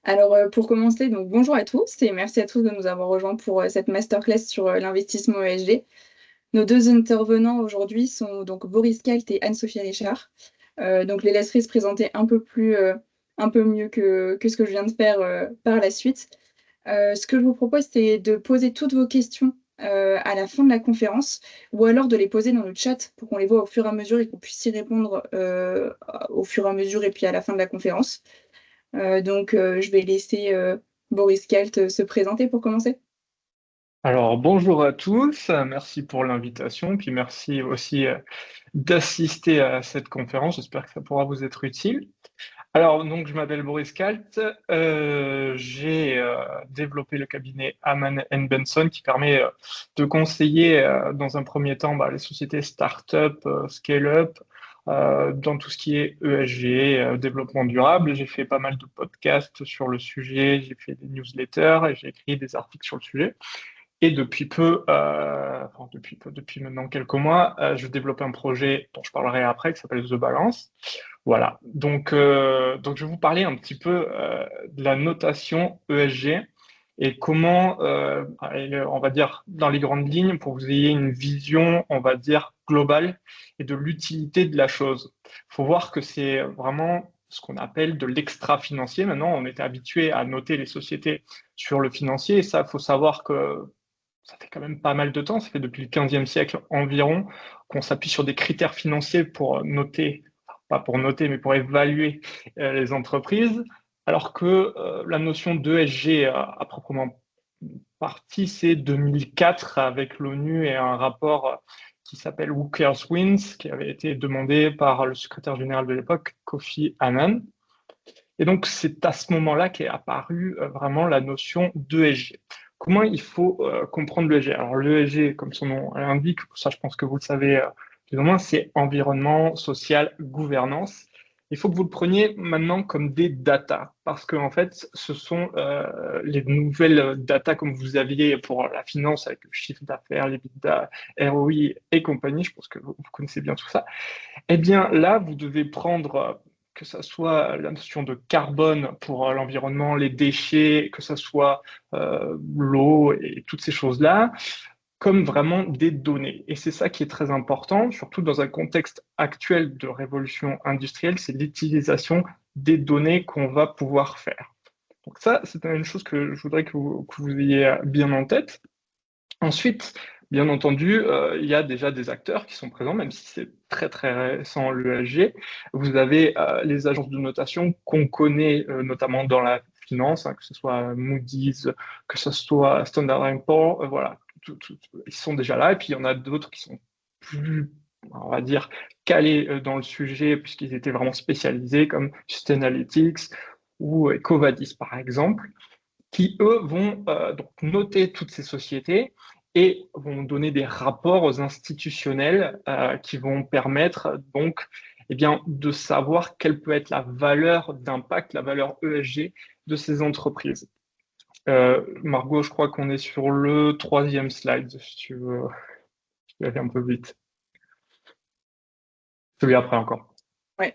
Alors, pour commencer, donc bonjour à tous et merci à tous de nous avoir rejoints pour, cette masterclass sur, l'investissement ESG. Nos 2 intervenants aujourd'hui sont donc Boris Kalt et Anne-Sophie Richard. Donc je les laisserai se présenter un peu mieux que ce que je viens de faire, par la suite. Ce que je vous propose, c'est de poser toutes vos questions, à la fin de la conférence ou alors de les poser dans le chat pour qu'on les voit au fur et à mesure et qu'on puisse y répondre, au fur et à mesure et puis à la fin de la conférence. Je vais laisser, Boris Kelt, se présenter pour commencer. Alors, bonjour à tous, merci pour l'invitation, puis merci aussi d'assister à cette conférence, j'espère que ça pourra vous être utile. Alors, donc, je m'appelle Boris Kalt, j'ai développé le cabinet Aman Benson qui permet de conseiller dans un premier temps les sociétés start-up, scale-up, dans tout ce qui est ESG, développement durable. J'ai fait pas mal de podcasts sur le sujet, j'ai fait des newsletters et j'ai écrit des articles sur le sujet. Et depuis maintenant quelques mois, je développe un projet dont je parlerai après qui s'appelle The Balance. Voilà. Donc je vais vous parler un petit peu de la notation ESG et comment, on va dire, dans les grandes lignes, pour que vous ayez une vision, on va dire, globale et de l'utilité de la chose. Il faut voir que c'est vraiment ce qu'on appelle de l'extra-financier. Maintenant, on était habitué à noter les sociétés sur le financier et ça, il faut savoir que ça fait quand même pas mal de temps, ça fait depuis le 15e siècle environ qu'on s'appuie sur des critères financiers pour noter, enfin, pas pour noter, mais pour évaluer les entreprises, alors que la notion d'ESG à proprement partie, c'est 2004 avec l'ONU et un rapport qui s'appelle Who Cares Wins, qui avait été demandé par le secrétaire général de l'époque, Kofi Annan. Et donc, c'est à ce moment-là qu'est apparue vraiment la notion d'ESG. Comment il faut comprendre l'ESG? Alors, l'ESG, comme son nom l'indique, ça je pense que vous le savez plus ou moins, c'est environnement, social, gouvernance. Il faut que vous le preniez maintenant comme des data, parce que en fait, ce sont les nouvelles data comme vous aviez pour la finance avec le chiffre d'affaires, l'EBITDA, ROI et compagnie. Je pense que vous connaissez bien tout ça. Eh bien, là, vous devez prendre, que ça soit la notion de carbone pour l'environnement, les déchets, que ça soit l'eau et toutes ces choses-là, comme vraiment des données. Et c'est ça qui est très important, surtout dans un contexte actuel de révolution industrielle, c'est l'utilisation des données qu'on va pouvoir faire. Donc ça, c'est une chose que je voudrais que vous ayez bien en tête. Ensuite, bien entendu, il y a déjà des acteurs qui sont présents, même si c'est très très récent l'ESG. Vous avez les agences de notation qu'on connaît notamment dans la finance, hein, que ce soit Moody's, que ce soit Standard Poor's, voilà, ils sont déjà là. Et puis il y en a d'autres qui sont plus, on va dire, calés dans le sujet puisqu'ils étaient vraiment spécialisés, comme Sustainalytics ou Ecovadis par exemple qui, eux, vont donc noter toutes ces sociétés et vont donner des rapports aux institutionnels qui vont permettre donc eh bien, de savoir quelle peut être la valeur d'impact, la valeur ESG de ces entreprises. Margot, je crois qu'on est sur le troisième slide, si tu veux, je vais aller un peu vite. Celui après encore. Ouais.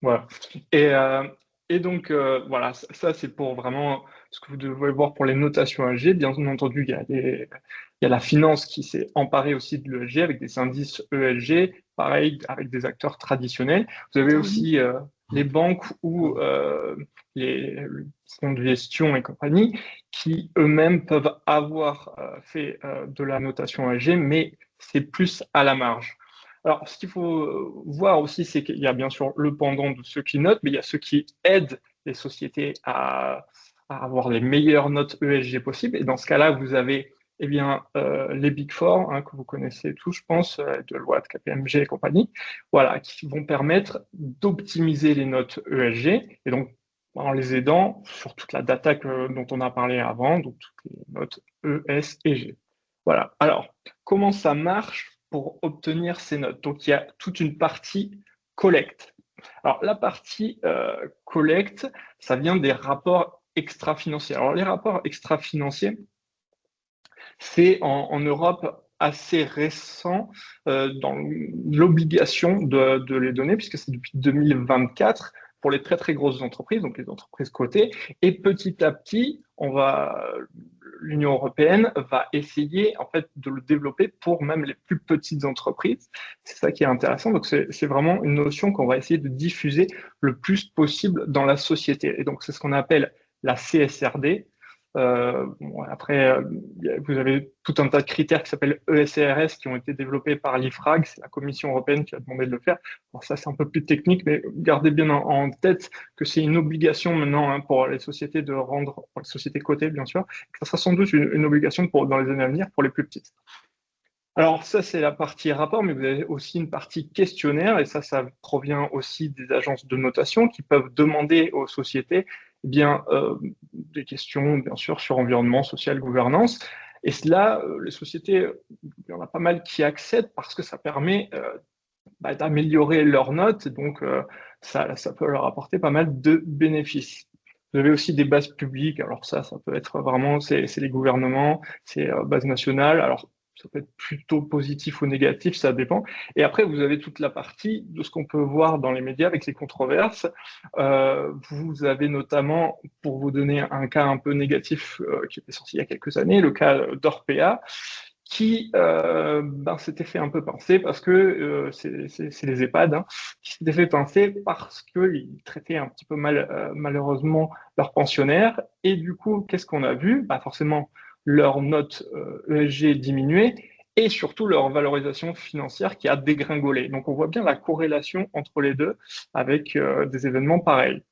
Voilà. Et, euh, et donc, voilà, ça c'est pour vraiment ce que vous devez voir pour les notations ESG. Bien entendu, il y a la finance qui s'est emparée aussi de l'ESG avec des indices ESG, pareil, avec des acteurs traditionnels. Vous avez Mmh. aussi les banques ou les fonds de gestion et compagnie qui eux-mêmes peuvent avoir fait de la notation ESG, mais c'est plus à la marge. Alors, ce qu'il faut voir aussi, c'est qu'il y a bien sûr le pendant de ceux qui notent, mais il y a ceux qui aident les sociétés à avoir les meilleures notes ESG possibles. Et dans ce cas-là, vous avez eh bien, les Big Four, hein, que vous connaissez tous, je pense, Deloitte, KPMG et compagnie, voilà, qui vont permettre d'optimiser les notes ESG. Et donc, en les aidant sur toute la data dont on a parlé avant, donc toutes les notes E, S et G. Voilà. Alors, comment ça marche pour obtenir ces notes? Donc, il y a toute une partie collecte. Alors, la partie collecte, ça vient des rapports extra-financiers. Alors, les rapports extra-financiers, c'est en Europe assez récent dans l'obligation de les donner, puisque c'est depuis 2024. pour les très très grosses entreprises, donc les entreprises cotées, et petit à petit, l'Union européenne va essayer en fait de le développer pour même les plus petites entreprises. C'est ça qui est intéressant. Donc c'est vraiment une notion qu'on va essayer de diffuser le plus possible dans la société. Et donc c'est ce qu'on appelle la CSRD. Bon, après, vous avez tout un tas de critères qui s'appellent ESRS qui ont été développés par l'IFRAG, c'est la Commission européenne qui a demandé de le faire. Bon, ça, c'est un peu plus technique, mais gardez bien en tête que c'est une obligation maintenant pour les sociétés de rendre, pour les sociétés cotées, bien sûr, que ça sera sans doute une obligation dans les années à venir pour les plus petites. Alors ça, c'est la partie rapport, mais vous avez aussi une partie questionnaire, et ça provient aussi des agences de notation qui peuvent demander aux sociétés des questions, bien sûr, sur environnement, social, gouvernance. Et cela, les sociétés, il y en a pas mal qui accèdent parce que ça permet d'améliorer leurs notes, donc ça peut leur apporter pas mal de bénéfices. Vous avez aussi des bases publiques, alors ça peut être vraiment, c'est les gouvernements, c'est base nationale, alors ça peut être plutôt positif ou négatif, ça dépend. Et après, vous avez toute la partie de ce qu'on peut voir dans les médias avec les controverses. Vous avez notamment, pour vous donner un cas un peu négatif qui était sorti il y a quelques années, le cas d'Orpea, qui s'était fait un peu pincer parce que c'est les EHPAD qui s'étaient fait pincer parce qu'ils traitaient un petit peu mal, malheureusement, leurs pensionnaires. Et du coup, qu'est-ce qu'on a vu? Forcément, leur note ESG diminuée et surtout leur valorisation financière qui a dégringolé. Donc, on voit bien la corrélation entre les deux avec des événements pareils.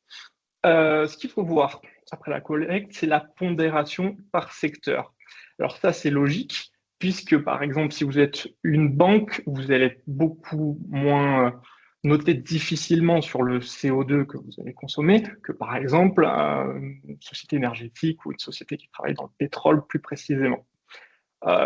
Ce qu'il faut voir après la collecte, c'est la pondération par secteur. Alors ça, c'est logique, puisque par exemple, si vous êtes une banque, vous allez être beaucoup moins noté difficilement sur le CO2 que vous allez consommer que par exemple une société énergétique ou une société qui travaille dans le pétrole plus précisément.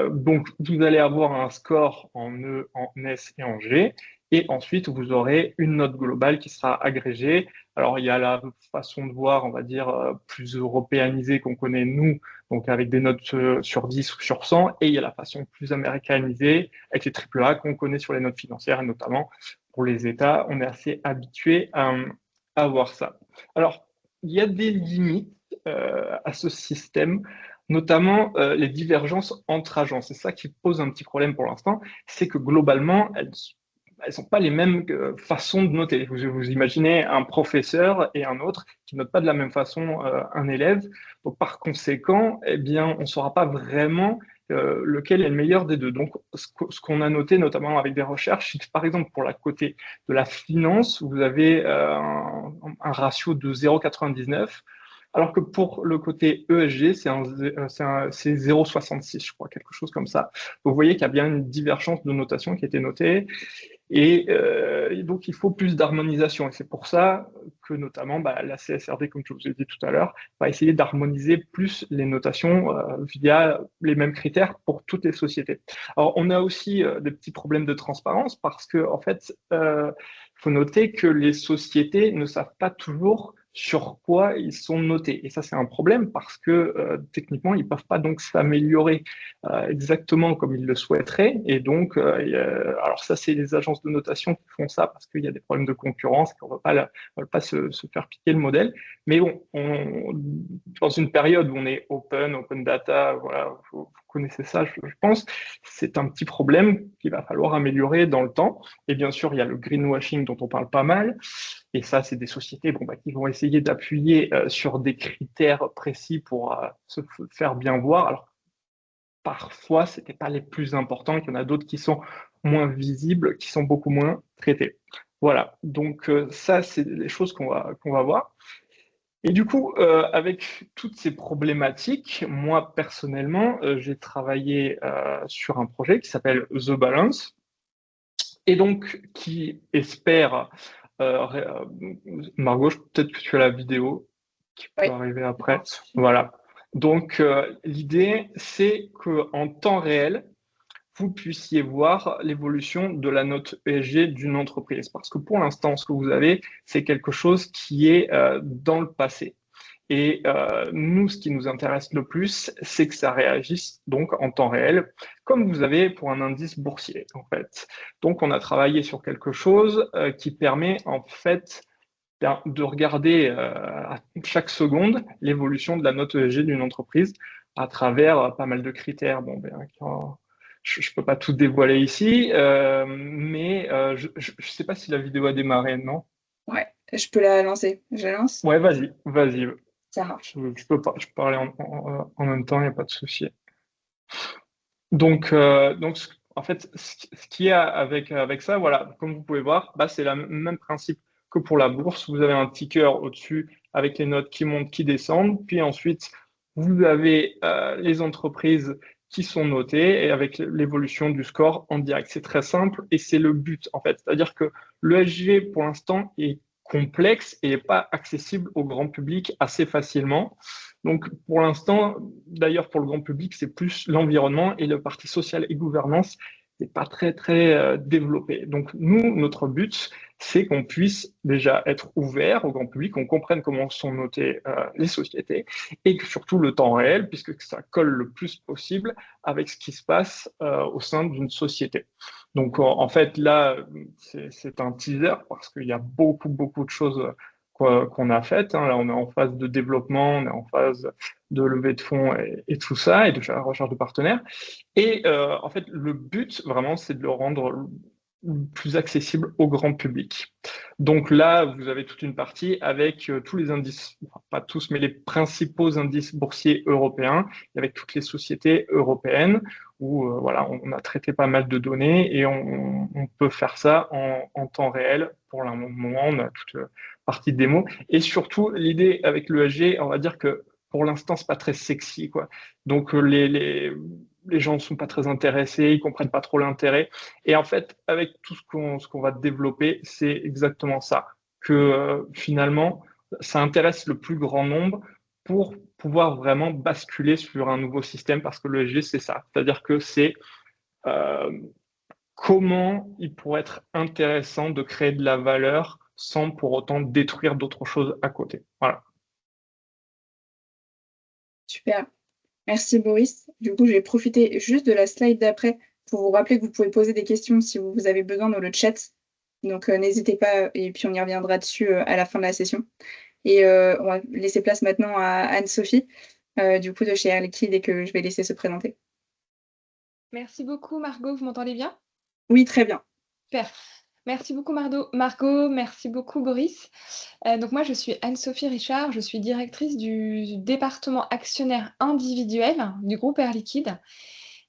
Donc, vous allez avoir un score en E, en S et en G, et ensuite, vous aurez une note globale qui sera agrégée. Alors, il y a la façon de voir, on va dire, plus européanisée qu'on connaît nous, donc avec des notes sur 10 ou sur 100, et il y a la façon plus américanisée, avec les AAA qu'on connaît sur les notes financières, et notamment pour les États, on est assez habitué à voir ça. Alors, il y a des limites à ce système, notamment les divergences entre agences. C'est ça qui pose un petit problème pour l'instant, c'est que globalement, elles sont pas les mêmes façons de noter. Vous imaginez un professeur et un autre qui notent pas de la même façon un élève. Donc par conséquent, eh bien, on ne saura pas vraiment lequel est le meilleur des deux. Donc ce qu'on a noté notamment avec des recherches, c'est que par exemple pour la côté de la finance, vous avez un ratio de 0,99. Alors que pour le côté ESG, c'est 0,66, je crois, quelque chose comme ça. Donc, vous voyez qu'il y a bien une divergence de notation qui a été notée. Et donc, il faut plus d'harmonisation. Et c'est pour ça que, notamment, la CSRD, comme je vous ai dit tout à l'heure, va essayer d'harmoniser plus les notations via les mêmes critères pour toutes les sociétés. Alors, on a aussi des petits problèmes de transparence parce que, en fait, il faut noter que les sociétés ne savent pas toujours sur quoi ils sont notés. Et ça, c'est un problème parce que techniquement, ils ne peuvent pas donc s'améliorer exactement comme ils le souhaiteraient. Et donc, alors ça, c'est les agences de notation qui font ça parce qu'il y a des problèmes de concurrence, qu'on ne veut pas se faire piquer le modèle. Mais bon, dans une période où on est open data, voilà, vous connaissez ça, je pense, c'est un petit problème qu'il va falloir améliorer dans le temps. Et bien sûr, il y a le greenwashing dont on parle pas mal. Et ça, c'est des sociétés qui vont essayer d'appuyer sur des critères précis pour se faire bien voir. Alors, parfois, ce n'était pas les plus importants. Il y en a d'autres qui sont moins visibles, qui sont beaucoup moins traités. Voilà, donc ça, c'est les choses qu'on va voir. Et du coup, avec toutes ces problématiques, moi, personnellement, j'ai travaillé sur un projet qui s'appelle The Balance, et donc qui espère Margot, peut-être que tu as la vidéo qui peut Oui. arriver après. Voilà. Donc, l'idée, c'est qu'en temps réel, vous puissiez voir l'évolution de la note ESG d'une entreprise. Parce que pour l'instant, ce que vous avez, c'est quelque chose qui est dans le passé. Et nous, ce qui nous intéresse le plus, c'est que ça réagisse donc en temps réel, comme vous avez pour un indice boursier, en fait. Donc, on a travaillé sur quelque chose qui permet, en fait, de regarder à chaque seconde l'évolution de la note ESG d'une entreprise à travers pas mal de critères. Bon, ben, je ne peux pas tout dévoiler ici, mais je ne sais pas si la vidéo a démarré, non? Ouais, je peux la lancer. Je la lance? Ouais, vas-y, vas-y. Ça marche. Je peux parler en même temps, il n'y a pas de souci. Donc, en fait, ce qu'il y a avec ça, voilà, comme vous pouvez voir, bah, c'est le même principe que pour la bourse. Vous avez un ticker au-dessus avec les notes qui montent, qui descendent. Puis ensuite, vous avez les entreprises qui sont notées et avec l'évolution du score en direct. C'est très simple et c'est le but, en fait. C'est-à-dire que l'ESG, pour l'instant, est complexe et n'est pas accessible au grand public assez facilement. Donc, pour l'instant, d'ailleurs, pour le grand public, c'est plus l'environnement et le parti social et gouvernance n'est pas très développé. Donc, nous, notre but, c'est qu'on puisse déjà être ouvert au grand public, qu'on comprenne comment sont notées les sociétés et que surtout le temps réel, puisque ça colle le plus possible avec ce qui se passe au sein d'une société. Donc, en fait, là, c'est un teaser parce qu'il y a beaucoup de choses qu'on a faites, hein. Là, on est en phase de développement, on est en phase de levée de fonds et tout ça, et de la recherche de partenaires. Et en fait, le but, vraiment, c'est de le rendre plus accessible au grand public. Donc là, vous avez toute une partie avec tous les indices, enfin, pas tous, mais les principaux indices boursiers européens, avec toutes les sociétés européennes, où voilà, on a traité pas mal de données et on peut faire ça en temps réel. Pour le moment, on a toute partie de démo. Et surtout, l'idée avec l'ESG, on va dire que pour l'instant, c'est pas très sexy, quoi. Donc les gens ne sont pas très intéressés, ils comprennent pas trop l'intérêt. Et en fait, avec tout ce qu'on va développer, c'est exactement ça. Que finalement, ça intéresse le plus grand nombre pour pouvoir vraiment basculer sur un nouveau système, parce que le l'ESG, c'est ça. C'est-à-dire que c'est euh, comment il pourrait être intéressant de créer de la valeur sans pour autant détruire d'autres choses à côté. Voilà. Super. Merci Boris. Du coup, je vais profiter juste de la slide d'après pour vous rappeler que vous pouvez poser des questions si vous avez besoin dans le chat. Donc, n'hésitez pas et puis on y reviendra dessus à la fin de la session. Et on va laisser place maintenant à Anne-Sophie, du coup de chez Air Liquide et que je vais laisser se présenter. Merci beaucoup, Margot. Vous m'entendez bien? Oui, très bien. Super. Merci beaucoup, Margot. Merci beaucoup, Boris. Donc moi, je suis Anne-Sophie Richard. Je suis directrice du département actionnaire individuel du groupe Air Liquide.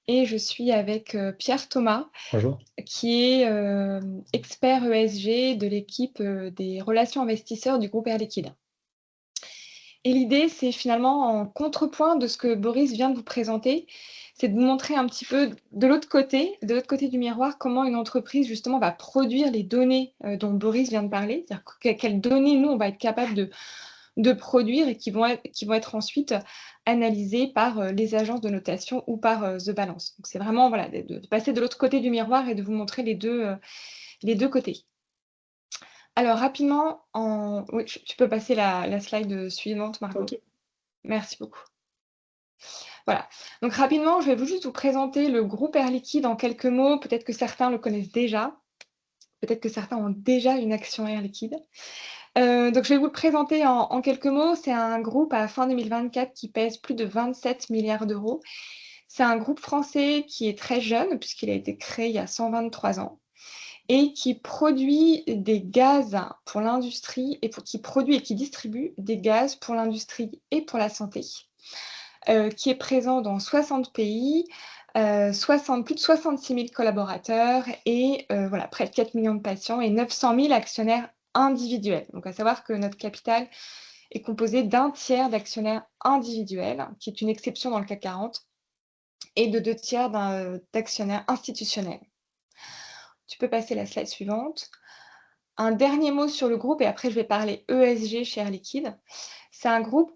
Et je suis avec Pierre Thomas, Bonjour. qui est expert ESG de l'équipe des relations investisseurs du groupe Air Liquide. Et l'idée, c'est finalement en contrepoint de ce que Boris vient de vous présenter, c'est de vous montrer un petit peu de l'autre côté du miroir, comment une entreprise justement va produire les données dont Boris vient de parler, c'est-à-dire quelles données nous on va être capable de produire et qui vont être ensuite analysées par les agences de notation ou par The Balance. Donc c'est vraiment voilà, de passer de l'autre côté du miroir et de vous montrer les deux côtés. Alors rapidement, oui, tu peux passer la slide suivante, Margot. Ok. Merci beaucoup. Voilà. Donc rapidement, je vais juste vous présenter le groupe Air Liquide en quelques mots. Peut-être que certains le connaissent déjà. Peut-être que certains ont déjà une action Air Liquide. Donc je vais vous le présenter en quelques mots. C'est un groupe à fin 2024 qui pèse plus de 27 milliards d'euros. C'est un groupe français qui est très jeune puisqu'il a été créé il y a 123 ans et qui produit des gaz pour l'industrie et qui produit et qui distribue des gaz pour l'industrie et pour la santé. Qui est présent dans 60 pays, plus de 66 000 collaborateurs et voilà, près de 4 millions de patients et 900 000 actionnaires individuels. Donc, à savoir que notre capital est composé d'un tiers d'actionnaires individuels, qui est une exception dans le CAC 40, et de 2 tiers d'actionnaires institutionnels. Tu peux passer la slide suivante. Un dernier mot sur le groupe, et après je vais parler ESG chez Air Liquide. C'est un groupe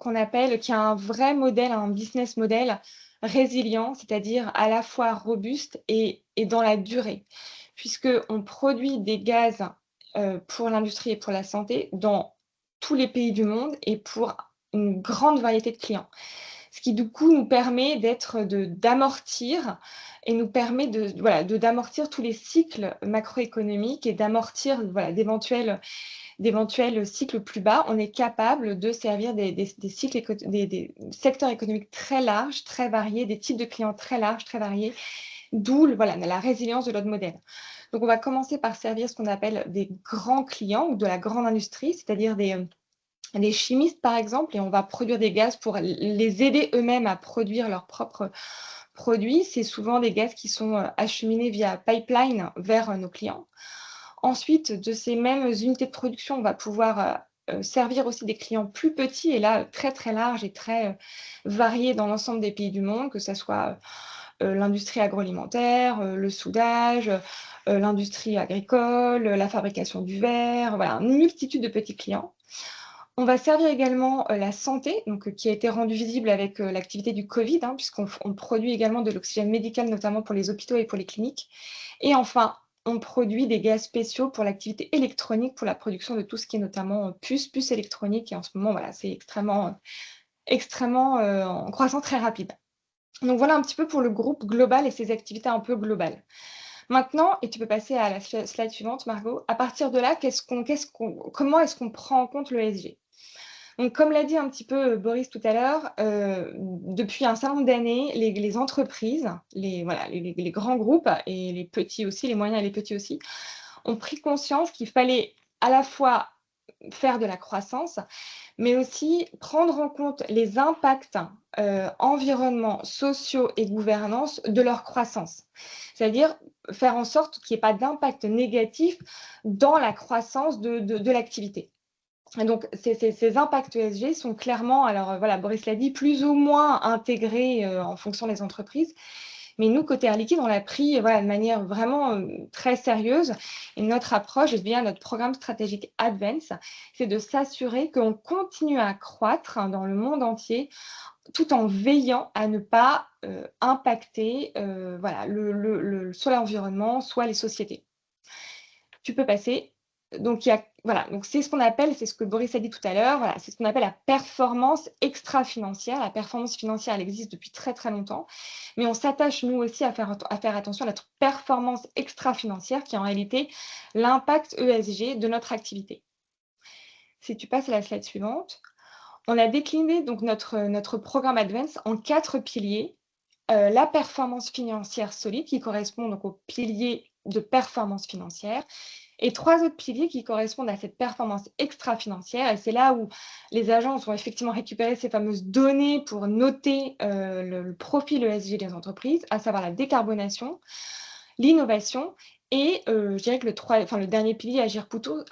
qui a un vrai modèle, un business model résilient, c'est-à-dire à la fois robuste et dans la durée, puisqu'on produit des gaz pour l'industrie et pour la santé dans tous les pays du monde et pour une grande variété de clients. Ce qui, du coup, nous permet d'amortir et nous permet d'amortir tous les cycles macroéconomiques et d'amortir d'éventuelles d'éventuels cycles plus bas, on est capable de servir des secteurs économiques très larges, très variés, des types de clients très larges, très variés, d'où voilà, la résilience de notre modèle. Donc, on va commencer par servir ce qu'on appelle des grands clients ou de la grande industrie, c'est-à-dire des chimistes, par exemple, et on va produire des gaz pour les aider eux-mêmes à produire leurs propres produits. C'est souvent des gaz qui sont acheminés via pipeline vers nos clients. Ensuite, de ces mêmes unités de production, on va pouvoir servir aussi des clients plus petits et là, très, très larges et très variés dans l'ensemble des pays du monde, que ce soit l'industrie agroalimentaire, le soudage, l'industrie agricole, la fabrication du verre, voilà, une multitude de petits clients. On va servir également la santé, donc, qui a été rendue visible avec l'activité du Covid, hein, puisqu'on produit également de l'oxygène médical, notamment pour les hôpitaux et pour les cliniques. Et enfin, on produit des gaz spéciaux pour l'activité électronique, pour la production de tout ce qui est notamment puces électroniques. Et en ce moment, voilà, c'est extrêmement en croissance très rapide. Donc voilà un petit peu pour le groupe global et ses activités un peu globales. Maintenant, et tu peux passer à la slide suivante, Margot, à partir de là, comment est-ce qu'on prend en compte l'ESG? Donc, comme l'a dit un petit peu Boris tout à l'heure, depuis un certain nombre d'années, les entreprises, les grands groupes et les petits aussi, les moyens et les petits aussi, ont pris conscience qu'il fallait à la fois faire de la croissance, mais aussi prendre en compte les impacts environnement, sociaux et gouvernance de leur croissance. C'est-à-dire faire en sorte qu'il n'y ait pas d'impact négatif dans la croissance de l'activité. Et donc, ces impacts ESG sont clairement, alors voilà, Boris l'a dit, plus ou moins intégrés en fonction des entreprises. Mais nous, côté Air Liquide, on l'a pris voilà, de manière vraiment très sérieuse. Et notre approche via notre programme stratégique Advance, c'est de s'assurer qu'on continue à croître dans le monde entier tout en veillant à ne pas impacter voilà, soit l'environnement, soit les sociétés. Tu peux passer. Donc, voilà, donc c'est ce qu'on appelle, c'est ce que Boris a dit tout à l'heure, voilà, c'est ce qu'on appelle la performance extra-financière. La performance financière, elle existe depuis très, très longtemps, mais on s'attache, nous aussi, à faire attention à notre performance extra-financière, qui est en réalité l'impact ESG de notre activité. Si tu passes à la slide suivante, on a décliné donc notre programme Advance en 4 piliers. La performance financière solide, qui correspond donc au pilier de performance financière, et 3 autres piliers qui correspondent à cette performance extra-financière. Et c'est là où les agences vont effectivement récupérer ces fameuses données pour noter le profil ESG des entreprises, à savoir la décarbonation, l'innovation et je dirais que le dernier pilier, agir pour tous,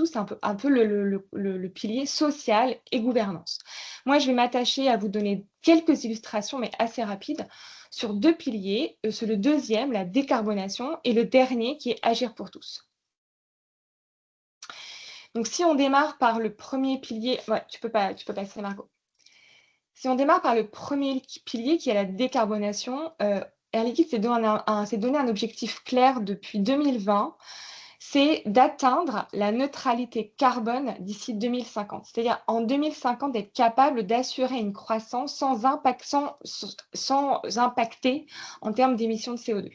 c'est un peu le pilier social et gouvernance. Moi, je vais m'attacher à vous donner quelques illustrations, mais assez rapides, sur 2 piliers. C'est le deuxième, la décarbonation, et le dernier qui est agir pour tous. Donc, si on démarre par le premier pilier, ouais, tu peux passer, Margot. Si on démarre par le premier pilier qui est la décarbonation, Air Liquide s'est donné un objectif clair depuis 2020, c'est d'atteindre la neutralité carbone d'ici 2050. C'est-à-dire en 2050 d'être capable d'assurer une croissance sans impacter en termes d'émissions de CO2.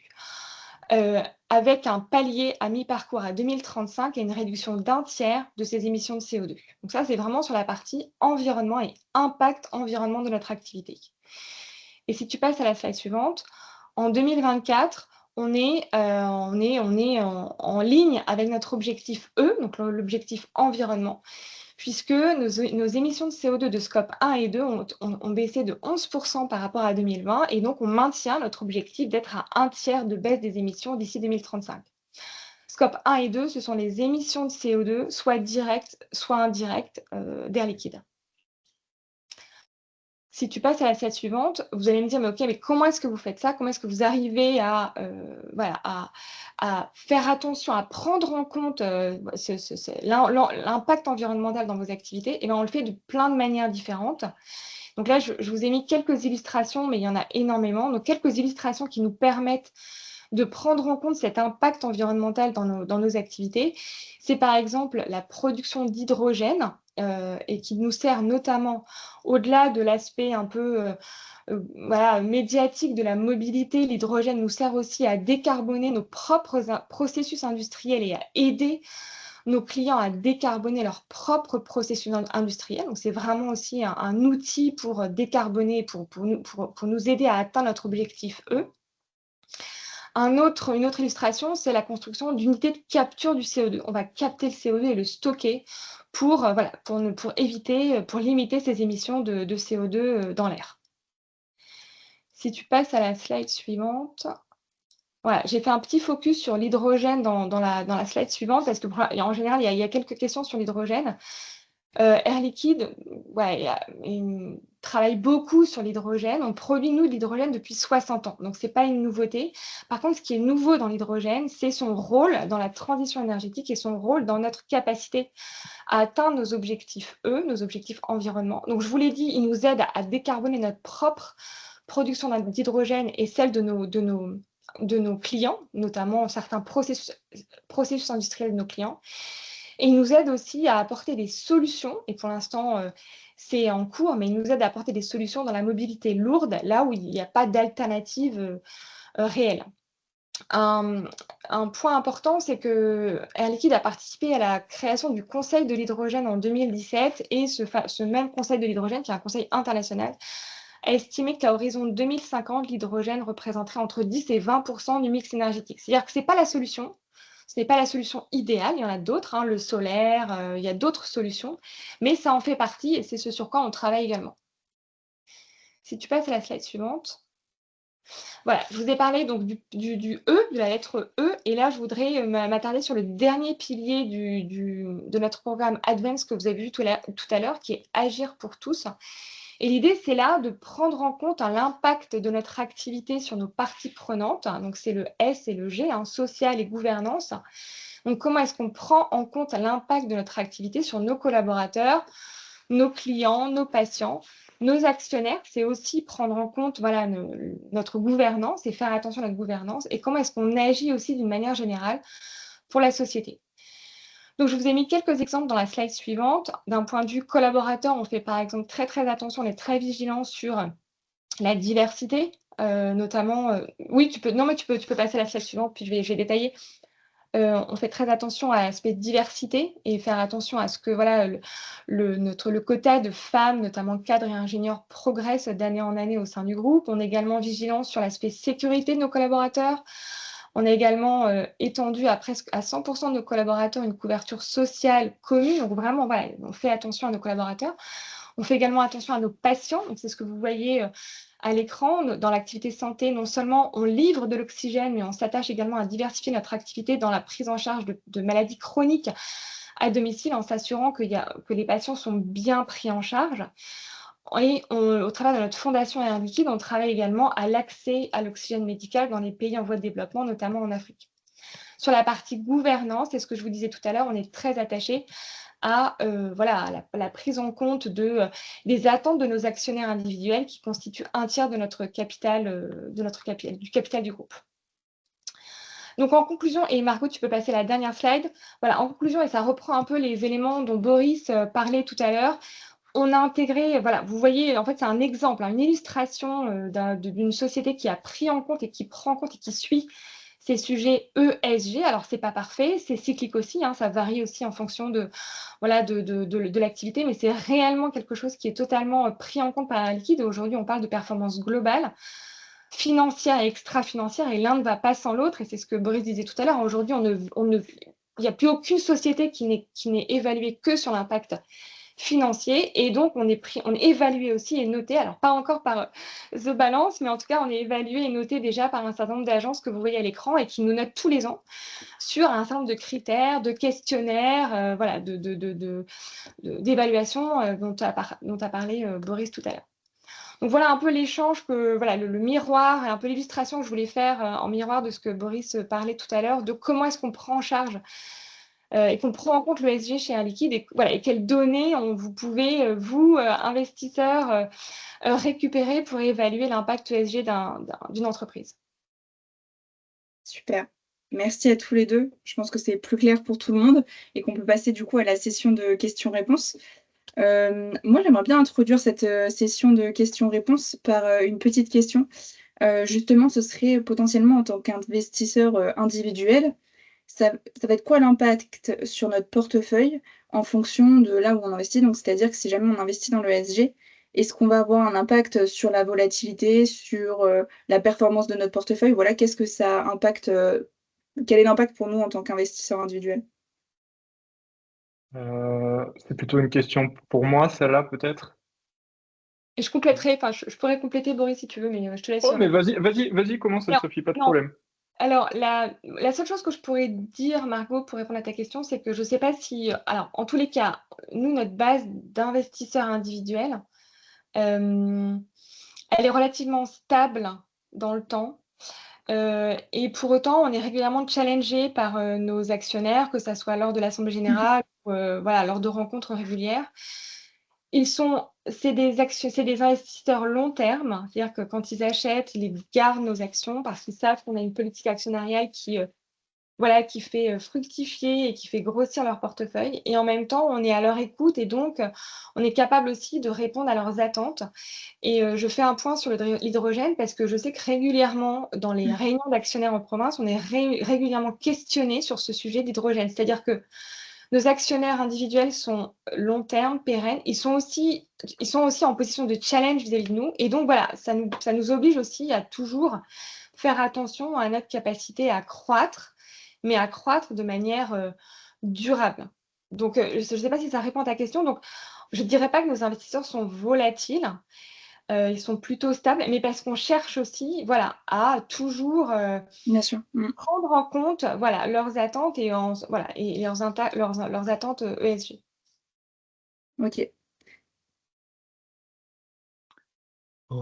Avec un palier à mi-parcours à 2035 et une réduction d'1 tiers de ces émissions de CO2. Donc ça, c'est vraiment sur la partie environnement et impact environnement de notre activité. Et si tu passes à la slide suivante, en 2024, on est en ligne avec notre objectif E, donc l'objectif environnement, puisque nos émissions de CO2 de scope 1 et 2 ont baissé de 11% par rapport à 2020, et donc on maintient notre objectif d'être à 1 tiers de baisse des émissions d'ici 2035. Scope 1 et 2, ce sont les émissions de CO2, soit directes, soit indirectes, d'Air Liquide. Si tu passes à la slide suivante, vous allez me dire, mais OK, mais comment est-ce que vous faites ça? Comment est-ce que vous arrivez à faire attention, à prendre en compte l'impact environnemental dans vos activités? Et bien, on le fait de plein de manières différentes. Donc là, je vous ai mis quelques illustrations, mais il y en a énormément. Donc, quelques illustrations qui nous permettent de prendre en compte cet impact environnemental dans nos activités. C'est par exemple la production d'hydrogène et qui nous sert notamment, au-delà de l'aspect un peu médiatique de la mobilité, l'hydrogène nous sert aussi à décarboner nos propres processus industriels et à aider nos clients à décarboner leur propre processus industriel. Donc, c'est vraiment aussi un outil pour décarboner, pour nous aider à atteindre notre objectif E. Une autre illustration, c'est la construction d'unités de capture du CO2. On va capter le CO2 et le stocker pour limiter ces émissions de CO2 dans l'air. Si tu passes à la slide suivante. Voilà, j'ai fait un petit focus sur l'hydrogène dans la slide suivante parce que en général, il y a quelques questions sur l'hydrogène. Air Liquide, il travaille beaucoup sur l'hydrogène. On produit, nous, de l'hydrogène depuis 60 ans, donc ce n'est pas une nouveauté. Par contre, ce qui est nouveau dans l'hydrogène, c'est son rôle dans la transition énergétique et son rôle dans notre capacité à atteindre nos objectifs E, nos objectifs environnement. Donc, je vous l'ai dit, il nous aide à décarboner notre propre production d'hydrogène et celle de nos clients, notamment certains processus industriels de nos clients. Et il nous aide aussi à apporter des solutions, et pour l'instant, c'est en cours, mais il nous aide à apporter des solutions dans la mobilité lourde, là où il n'y a pas d'alternative réelle. Un point important, c'est que Air Liquide a participé à la création du Conseil de l'hydrogène en 2017, et ce même Conseil de l'hydrogène, qui est un conseil international, a estimé qu'à horizon 2050, l'hydrogène représenterait entre 10 et 20% du mix énergétique. C'est-à-dire que ce n'est pas la solution. Ce n'est pas la solution idéale, il y en a d'autres, le solaire, il y a d'autres solutions, mais ça en fait partie et c'est ce sur quoi on travaille également. Si tu passes à la slide suivante. Voilà, je vous ai parlé donc du E, de la lettre E, et là je voudrais m'attarder sur le dernier pilier de notre programme Advance que vous avez vu tout à l'heure, qui est Agir pour tous. Et l'idée, c'est là de prendre en compte l'impact de notre activité sur nos parties prenantes. Donc, c'est le S et le G, social et gouvernance. Donc, comment est-ce qu'on prend en compte l'impact de notre activité sur nos collaborateurs, nos clients, nos patients, nos actionnaires? C'est aussi prendre en compte notre gouvernance et faire attention à notre gouvernance. Et comment est-ce qu'on agit aussi d'une manière générale pour la société? Donc, je vous ai mis quelques exemples dans la slide suivante. D'un point de vue collaborateur, on fait par exemple très, très attention, on est très vigilant sur la diversité, notamment... oui, tu peux passer à la slide suivante, puis je vais détailler. On fait très attention à l'aspect diversité et faire attention à ce que le quota de femmes, notamment cadres et ingénieurs, progresse d'année en année au sein du groupe. On est également vigilant sur l'aspect sécurité de nos collaborateurs. On a également étendu à presque à 100% de nos collaborateurs une couverture sociale commune. Donc vraiment, on fait attention à nos collaborateurs. On fait également attention à nos patients. Donc c'est ce que vous voyez à l'écran. Dans l'activité santé, non seulement on livre de l'oxygène, mais on s'attache également à diversifier notre activité dans la prise en charge de maladies chroniques à domicile en s'assurant que les patients sont bien pris en charge. Et au travers de notre fondation Air Liquide, on travaille également à l'accès à l'oxygène médical dans les pays en voie de développement, notamment en Afrique. Sur la partie gouvernance, c'est ce que je vous disais tout à l'heure, on est très attaché à la prise en compte des attentes de nos actionnaires individuels qui constituent un tiers de notre capital, du capital du groupe. Donc en conclusion, et Margot, tu peux passer à la dernière slide. Voilà, en conclusion, et ça reprend un peu les éléments dont Boris parlait tout à l'heure. On a intégré, vous voyez, en fait, c'est un exemple, une illustration d'une société qui a pris en compte et qui prend en compte et qui suit ces sujets ESG. Alors, ce n'est pas parfait, c'est cyclique aussi, ça varie aussi en fonction de l'activité, mais c'est réellement quelque chose qui est totalement pris en compte par Air Liquide. Aujourd'hui, on parle de performance globale, financière et extra-financière, et l'un ne va pas sans l'autre, et c'est ce que Boris disait tout à l'heure. Aujourd'hui, il n'y a plus aucune société qui n'est évaluée que sur l'impact financier, et donc on est évalué aussi et noté, alors pas encore par The Balance, mais en tout cas on est évalué et noté déjà par un certain nombre d'agences que vous voyez à l'écran et qui nous notent tous les ans sur un certain nombre de critères, de questionnaires, d'évaluation dont a parlé Boris tout à l'heure. Donc voilà un peu l'échange le miroir et un peu l'illustration que je voulais faire en miroir de ce que Boris parlait tout à l'heure, de comment est-ce qu'on prend en charge et qu'on prend en compte l'ESG chez Air Liquide et quelles données vous pouvez, vous, investisseurs, récupérer pour évaluer l'impact ESG d'une entreprise. Super. Merci à tous les deux. Je pense que c'est plus clair pour tout le monde et qu'on peut passer du coup à la session de questions-réponses. Moi, j'aimerais bien introduire cette session de questions-réponses par une petite question. Justement, ce serait potentiellement en tant qu'investisseur individuel. ça va être quoi l'impact sur notre portefeuille en fonction de là où on investit? Donc, c'est-à-dire que si jamais on investit dans le ESG, est-ce qu'on va avoir un impact sur la volatilité, sur, la performance de notre portefeuille? Voilà, qu'est-ce que ça impacte, quel est l'impact pour nous en tant qu'investisseurs individuels? C'est plutôt une question pour moi, celle-là, peut-être. Et je compléterai, enfin, je pourrais compléter, Boris, si tu veux, mais je te laisse Oh, mais finir. vas-y, commence, Alors, Anne-Sophie, pas de non, problème. alors la seule chose que je pourrais dire, Margot, pour répondre à ta question, c'est que je ne sais pas si, alors, en tous les cas, nous, notre base d'investisseurs individuels, elle est relativement stable dans le temps. Et pour autant, on est régulièrement challengé par nos actionnaires, que ça soit lors de l'assemblée générale ou voilà, lors de rencontres régulières. C'est des investisseurs long terme, c'est-à-dire que quand ils achètent, ils gardent nos actions parce qu'ils savent qu'on a une politique actionnariale qui, voilà, qui fait fructifier et qui fait grossir leur portefeuille. Et en même temps, on est à leur écoute et donc on est capable aussi de répondre à leurs attentes. Et je fais un point sur l'hydrogène parce que je sais que régulièrement, dans les réunions d'actionnaires en province, on est régulièrement questionné sur ce sujet d'hydrogène. C'est-à-dire que nos actionnaires individuels sont long terme, pérennes. Ils sont aussi en position de challenge vis-à-vis de nous. Et donc, voilà, ça nous oblige aussi à toujours faire attention à notre capacité à croître, mais à croître de manière durable. Donc, je ne sais pas si ça répond à ta question. Donc, je ne dirais pas que nos investisseurs sont volatiles. Ils sont plutôt stables, mais parce qu'on cherche aussi, voilà, à toujours Bien sûr. Mmh. prendre en compte, voilà, leurs attentes et voilà, et leurs attentes ESG. OK.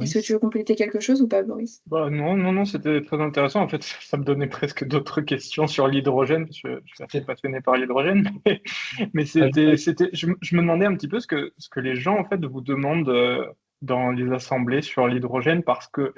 Est-ce que tu Boris? veux compléter quelque chose ou pas, Boris? Bah, non, c'était très intéressant. En fait, ça me donnait presque d'autres questions sur l'hydrogène, parce que je suis assez passionné par l'hydrogène. Mais je me demandais un petit peu ce que les gens, en fait, vous demandent dans les assemblées sur l'hydrogène, parce que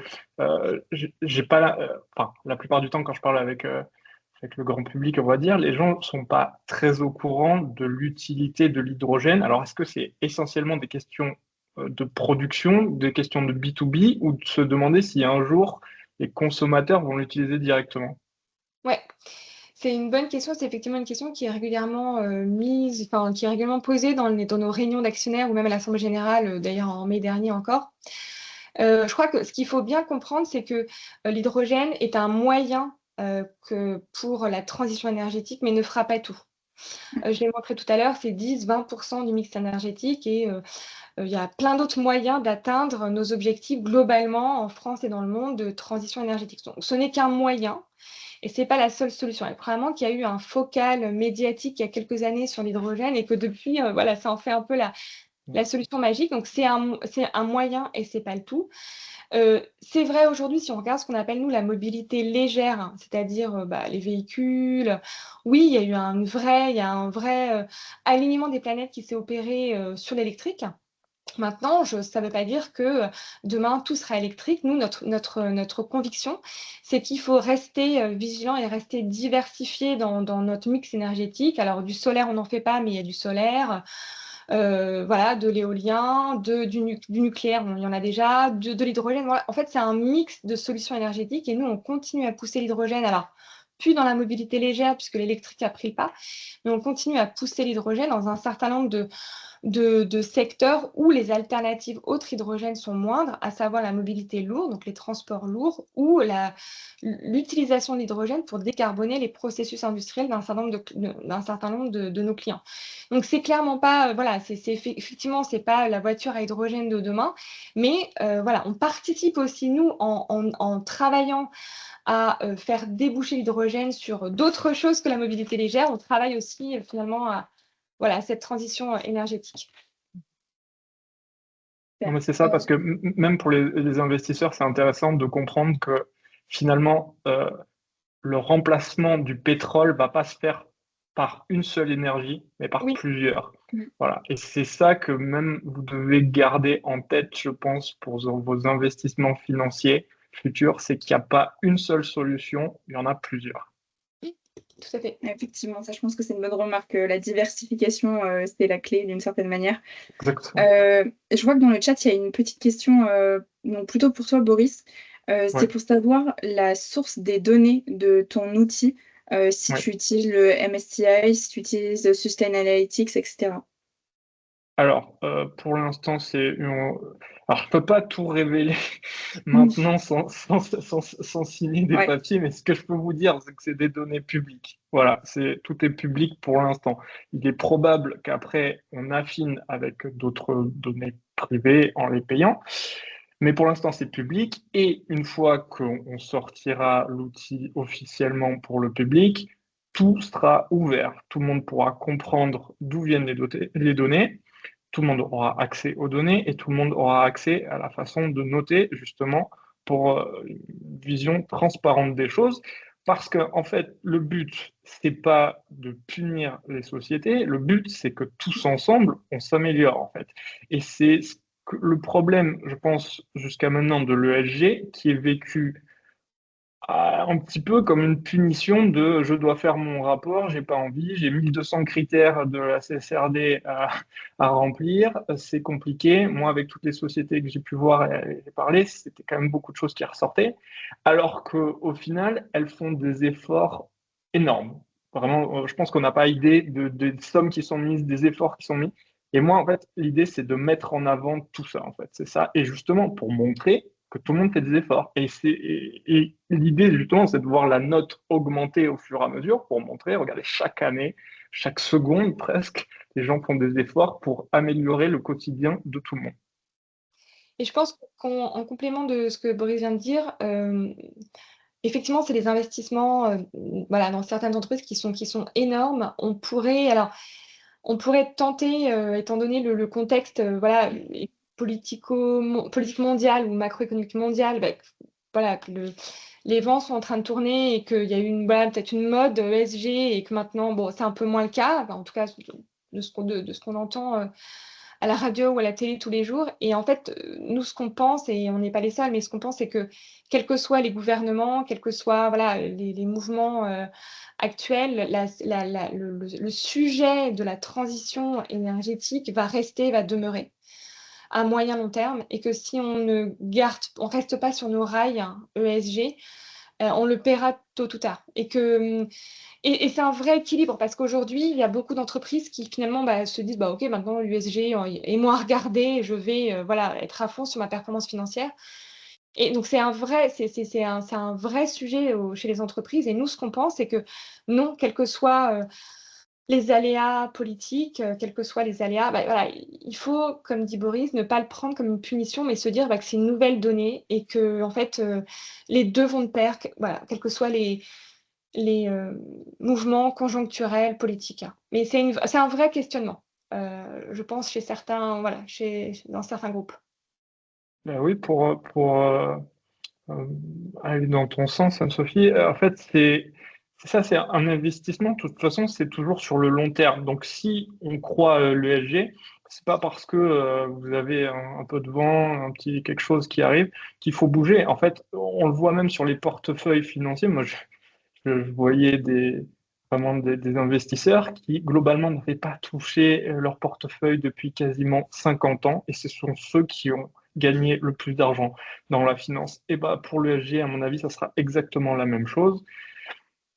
j'ai pas enfin, la plupart du temps, quand je parle avec le grand public, on va dire, les gens sont pas très au courant de l'utilité de l'hydrogène. Alors, est-ce que c'est essentiellement des questions de production, des questions de B2B, ou de se demander si un jour les consommateurs vont l'utiliser directement? Ouais, c'est une bonne question. C'est effectivement une question qui est régulièrement qui est régulièrement posée dans nos réunions d'actionnaires ou même à l'Assemblée générale, d'ailleurs en mai dernier encore. Je crois que ce qu'il faut bien comprendre, c'est que l'hydrogène est un moyen pour la transition énergétique, mais ne fera pas tout. Je l'ai montré tout à l'heure, c'est 10-20% du mix énergétique et il y a plein d'autres moyens d'atteindre nos objectifs globalement en France et dans le monde de transition énergétique. Donc, ce n'est qu'un moyen et ce n'est pas la seule solution. Et probablement qu'il y a eu un focal médiatique il y a quelques années sur l'hydrogène et que depuis, voilà, ça en fait un peu la solution magique. Donc, c'est un moyen et ce n'est pas le tout. C'est vrai aujourd'hui, si on regarde ce qu'on appelle, nous, la mobilité légère, hein, c'est-à-dire les véhicules, oui, il y a un vrai alignement des planètes qui s'est opéré sur l'électrique. Maintenant, ça ne veut pas dire que demain, tout sera électrique. Nous, notre conviction, c'est qu'il faut rester vigilant et rester diversifié dans notre mix énergétique. Alors, du solaire, on n'en fait pas, mais il y a du solaire. Voilà, de l'éolien, du nucléaire, il y en a déjà, de l'hydrogène. Voilà. En fait, c'est un mix de solutions énergétiques et nous, on continue à pousser l'hydrogène. Alors, plus dans la mobilité légère, puisque l'électrique a pris le pas, mais on continue à pousser l'hydrogène dans un certain nombre de secteurs où les alternatives autres hydrogènes sont moindres, à savoir la mobilité lourde, donc les transports lourds, ou l'utilisation de l'hydrogène pour décarboner les processus industriels d'un certain nombre de nos clients. Donc, c'est clairement pas, voilà, effectivement, c'est pas la voiture à hydrogène de demain, mais voilà, on participe aussi, nous, en travaillant à faire déboucher l'hydrogène sur d'autres choses que la mobilité légère. On travaille aussi finalement à voilà, cette transition énergétique. Non, mais c'est ça, parce que même pour les investisseurs, c'est intéressant de comprendre que finalement, le remplacement du pétrole va pas se faire par une seule énergie, mais par Oui, plusieurs. Mmh. Voilà. Et c'est ça que même vous devez garder en tête, je pense, pour vos investissements financiers futurs, c'est qu'il n'y a pas une seule solution, il y en a plusieurs. oui, tout à fait. Effectivement, ça, je pense que c'est une bonne remarque, la diversification, c'est la clé d'une certaine manière. Exactement. Je vois que dans le chat, il y a une petite question, donc plutôt pour toi, Boris. C'est Ouais. pour savoir la source des données de ton outil. si Ouais. tu utilises le MSCI, si tu utilises Sustainalytics, etc. Alors, pour l'instant, alors, je peux pas tout révéler Mm. maintenant sans signer des Ouais. papiers, mais ce que je peux vous dire, c'est que c'est des données publiques. Voilà, tout est public pour l'instant. Il est probable qu'après, on affine avec d'autres données privées en les payant, mais pour l'instant, c'est public. Et une fois qu'on sortira l'outil officiellement pour le public, tout sera ouvert. Tout le monde pourra comprendre d'où viennent les données, tout le monde aura accès aux données et tout le monde aura accès à la façon de noter, justement, pour une vision transparente des choses. Parce que, en fait, le but, c'est pas de punir les sociétés, le but, c'est que tous ensemble, on s'améliore, en fait. Et c'est le problème, je pense, jusqu'à maintenant de l'ESG, qui est vécu un petit peu comme une punition de je dois faire mon rapport, j'ai pas envie, j'ai 1200 critères de la CSRD à remplir, c'est compliqué. Moi, avec toutes les sociétés que j'ai pu voir et parler, c'était quand même beaucoup de choses qui ressortaient, alors qu'au final, elles font des efforts énormes. Vraiment, je pense qu'on n'a pas idée des sommes qui sont mises, des efforts qui sont mis. Et moi, en fait, l'idée, c'est de mettre en avant tout ça, en fait. C'est ça. Et justement, pour montrer que tout le monde fait des efforts. Et l'idée, justement, c'est de voir la note augmenter au fur et à mesure pour montrer, regardez, chaque année, chaque seconde presque, les gens font des efforts pour améliorer le quotidien de tout le monde. Et je pense qu'en complément de ce que Boris vient de dire, effectivement, c'est des investissements, voilà, dans certaines entreprises qui sont énormes. On pourrait tenter, étant donné le contexte, voilà, politique mondiale ou macroéconomique mondiale, bah, voilà, que les vents sont en train de tourner et qu'il y a eu voilà, peut-être une mode ESG et que maintenant, bon, c'est un peu moins le cas, enfin, en tout cas de ce qu'on entend à la radio ou à la télé tous les jours. Et en fait, nous, ce qu'on pense, et on n'est pas les seuls, mais ce qu'on pense, c'est que quels que soient les gouvernements, quels que soient voilà, les mouvements actuels, le sujet de la transition énergétique va rester, va demeurer à moyen long terme, et que si on reste pas sur nos rails ESG, on le paiera tôt ou tard. Et c'est un vrai équilibre parce qu'aujourd'hui, il y a beaucoup d'entreprises qui finalement se disent OK, maintenant l'USG est moins regardé, je vais voilà, être à fond sur ma performance financière. Et donc c'est un vrai sujet chez les entreprises. Et nous, ce qu'on pense, c'est que non, quels que soient les aléas politiques, quels que soient les aléas, voilà, il faut, comme dit Boris, ne pas le prendre comme une punition, mais se dire que c'est une nouvelle donnée et que en fait, les deux vont de pair, voilà, quels que soient les mouvements conjoncturels, politiques, hein. Mais c'est un vrai questionnement, je pense, chez certains, voilà, dans certains groupes. Ben oui, euh, aller dans ton sens, Anne-Sophie, en fait, c'est ça, c'est un investissement. De toute façon, c'est toujours sur le long terme. Donc, si on croit l'ESG, c'est pas parce que vous avez un peu de vent, un petit quelque chose qui arrive, qu'il faut bouger. En fait, on le voit même sur les portefeuilles financiers. Moi, je voyais vraiment des investisseurs qui, globalement, n'avaient pas touché leur portefeuille depuis quasiment 50 ans, et ce sont ceux qui ont gagné le plus d'argent dans la finance. Et bah, pour l'ESG, à mon avis, ça sera exactement la même chose.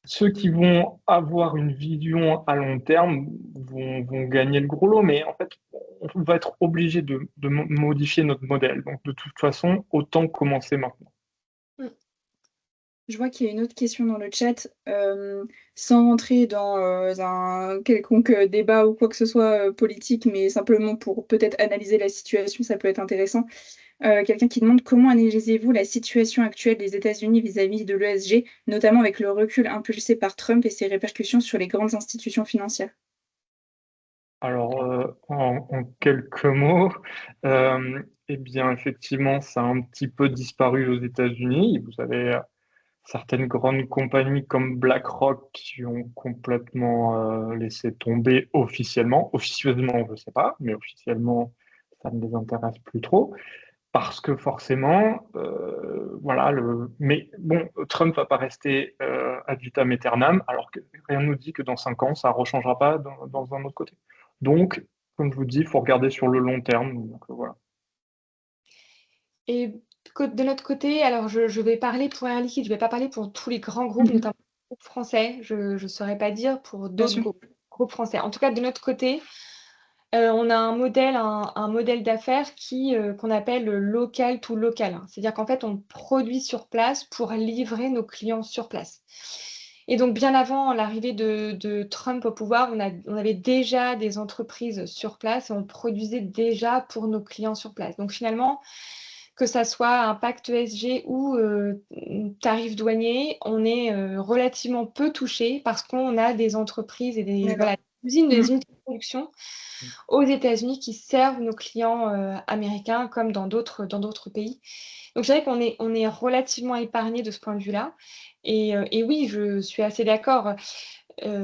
Ceux qui vont avoir une vision à long terme vont gagner le gros lot, mais en fait, on va être obligé de modifier notre modèle. Donc, de toute façon, autant commencer maintenant. Mm. Je vois qu'il y a une autre question dans le chat. Sans rentrer dans un quelconque débat ou quoi que ce soit politique, mais simplement pour peut-être analyser la situation, ça peut être intéressant. Quelqu'un qui demande comment analysez-vous la situation actuelle des États-Unis vis-à-vis de l'ESG, notamment avec le recul impulsé par Trump et ses répercussions sur les grandes institutions financières. Alors, en quelques mots, eh bien, effectivement, ça a un petit peu disparu aux États-Unis. Vous avez certaines grandes compagnies comme BlackRock qui ont complètement laissé tomber officiellement. Officieusement, je ne sais pas, mais officiellement, ça ne les intéresse plus trop. Parce que forcément, voilà, mais bon, Trump va pas rester ad vitam aeternam, alors que rien ne nous dit que dans 5 ans, ça ne rechangera pas dans un autre côté. Donc, comme je vous dis, il faut regarder sur le long terme. Donc, voilà. Et de notre côté, alors je vais parler pour Air Liquide, je ne vais pas parler pour tous les grands groupes, Mhm. notamment groupes français, je ne saurais pas dire pour Bien d'autres sûr. groupes français. En tout cas, de notre côté, on a un modèle d'affaires qu'on appelle le local to local, hein. C'est-à-dire qu'en fait, on produit sur place pour livrer nos clients sur place. Et donc bien avant l'arrivée de Trump au pouvoir, on avait déjà des entreprises sur place et on produisait déjà pour nos clients sur place. Donc finalement, que ça soit impact ESG ou tarifs douaniers, on est relativement peu touché parce qu'on a des entreprises et des D'accord. usines, Mmh. des unités de production aux États-Unis qui servent nos clients américains comme dans d'autres pays. Donc je dirais on est relativement épargné de ce point de vue-là. Et oui, je suis assez d'accord.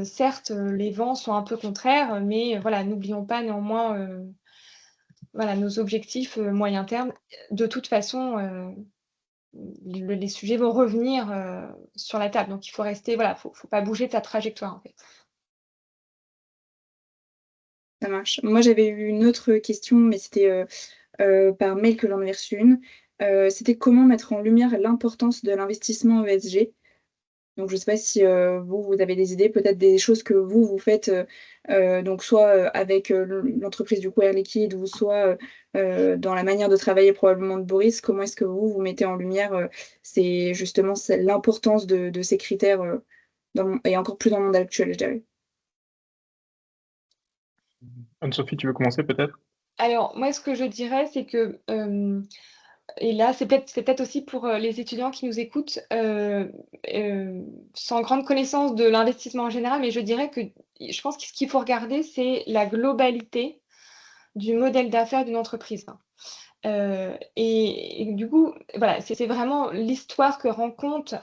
Certes, les vents sont un peu contraires, mais voilà, n'oublions pas néanmoins voilà, nos objectifs moyen terme. De toute façon, les sujets vont revenir sur la table. Donc il faut rester, voilà, faut pas bouger de sa trajectoire en fait. Ça marche. Moi, j'avais eu une autre question, mais c'était, par mail que j'en avais reçu une. C'était comment mettre en lumière l'importance de l'investissement ESG? Donc je ne sais pas si, vous avez des idées, peut-être des choses que vous faites, donc soit, avec, l'entreprise du coup Air Liquide ou soit, dans la manière de travailler probablement de Boris. Comment est-ce que vous mettez en lumière, c'est justement c'est l'importance de ces critères, dans le et encore plus dans le monde actuel, je dirais? Anne-Sophie, tu veux commencer peut-être? Alors moi, ce que je dirais, c'est que, et là, c'est peut-être aussi pour, les étudiants qui nous écoutent, sans grande connaissance de l'investissement en général, mais je dirais que je pense que ce qu'il faut regarder, c'est la globalité du modèle d'affaires d'une entreprise, hein. Et du coup, voilà, c'est vraiment l'histoire que raconte